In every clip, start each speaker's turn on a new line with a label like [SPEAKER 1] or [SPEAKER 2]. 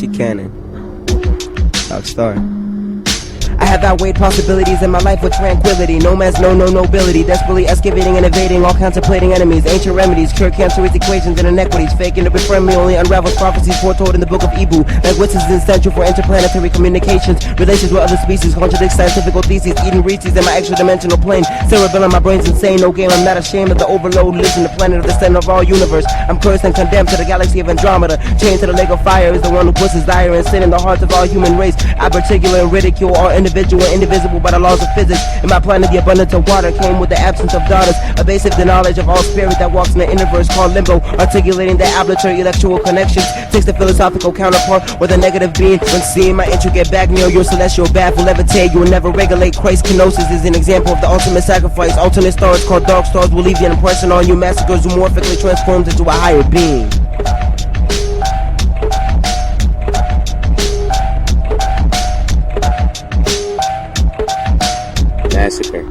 [SPEAKER 1] SheekCannon, DarkStar.
[SPEAKER 2] I have outweighed possibilities in my life with tranquility. No man's no nobility. Desperately excavating and evading all contemplating enemies. Ancient remedies, cure cancerous equations and inequities. Faking to befriend me only unravels prophecies foretold in the book of Ibu. Languages is essential for interplanetary communications. Relations with other species contradict scientific theses. Eating Reese's in my extra dimensional plane. Cerebellum, my brain's insane. No game, I'm not ashamed of the overload. Lives in the planet of the center of our universe. I'm cursed and condemned to the galaxy of Andromeda. Chained to the lake of fire is the one who puts desire and sin in the hearts of our human race. I particular and ridicule all individual and indivisible by the laws of physics. In my planet, the abundance of water came with the absence of daughters. A basic knowledge of all spirit that walks in the universe called limbo. Articulating the arbitrary electoral connections. Takes the philosophical counterpart with a negative being. When seeing my intricate back near your celestial bath will levitate, you will never regulate. Christ kenosis is an example of the ultimate sacrifice. Alternate stars called dark stars will leave an impression on you. Massacres who morphically transformed into a higher being.
[SPEAKER 3] Massacre.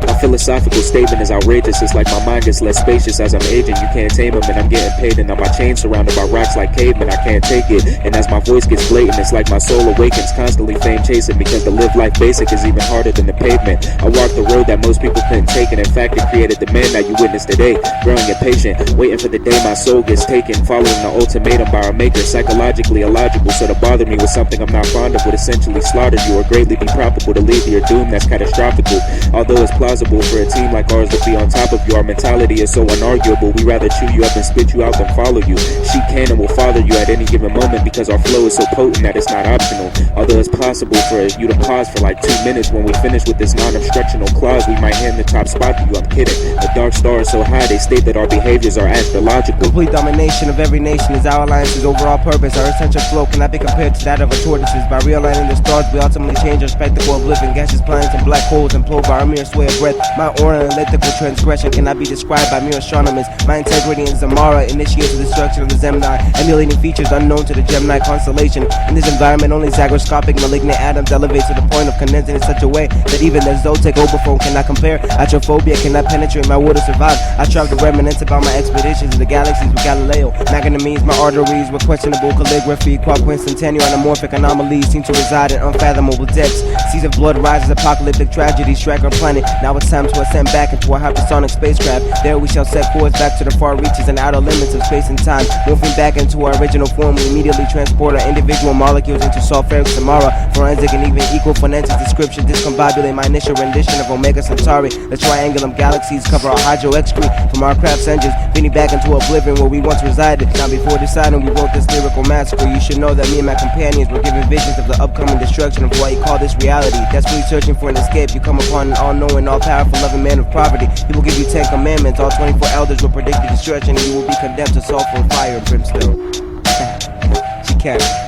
[SPEAKER 3] My philosophical statement is outrageous. It's like my mind gets less spacious as I'm aging. You can't tame them, and I'm getting paid. And now my chain surrounded by rocks like cavemen. I can't take it. And as my voice gets blatant, it's like my soul awakens, constantly fame chasing. Because to live life basic is even harder than the pavement. I walked the road that most people couldn't take, and in fact it created the man that you witness today. Growing impatient, waiting for the day my soul gets taken. Following the ultimatum by our maker, psychologically illogical. So to bother me with something I'm not fond of would essentially slaughter you, or greatly be probable to lead to your doom that's catastrophical. Although it's plausible for a team like ours to be on top of you, our mentality is so unarguable. We rather chew you up and spit you out than follow you. SheekCannon will father you at any given moment because our flow is so potent that it's not optional. Although it's possible for you to pause for like 2 minutes when we finish with this non-obstructional clause, we might hand the top spot to you. I'm kidding. The dark star is so high they state that our behaviors are astrological.
[SPEAKER 2] Complete domination of every nation is our alliance's overall purpose. Our essential flow cannot be compared to that of a tortoise's. By realigning the stars, we ultimately change our spectacle of living gaseous planets and black holes implode by our mere sway of breath. My aura and elliptical transgression cannot be described by mere astronomers. My integrity in Zamara initiates the destruction of the Zemni, emulating features unknown to the Gemini constellation. In this environment, only zygroscopic malignant atoms elevate to the point of condensing in such a way that even the Zotec overphone cannot compare. Atrophobia cannot penetrate my will to survive. I travel to reminisce about my expeditions in the galaxies with Galileo. Magnanimines, my arteries with questionable calligraphy. Quincentennial anamorphic anomalies seem to reside in unfathomable depths. Seas of blood rises, apocalyptic tragedies strike our planet. Now it's time to ascend back into a hypersonic spacecraft. There we shall set course back to the far reaches and outer limits of space and time. Morphing back into our original form, we immediately transport our individual molecules into sulfuric Samara. Forensic and even equal phonetic description discombobulate my initial rendition of Omega Centauri. The triangulum galaxies cover our hydro excrete from our craft's engines, feeding back into oblivion where we once resided. Now before deciding we wrote this lyrical massacre, you should know that me and my companions were given visions of the upcoming destruction of what you call this reality. Desperately searching for an escape, you come upon an all-knowing, all-powerful, loving man of poverty. He will give you 10 commandments. All 24 elders will predict the destruction, and you will be condemned to sulfur, fire, and brimstone. SheekCannon.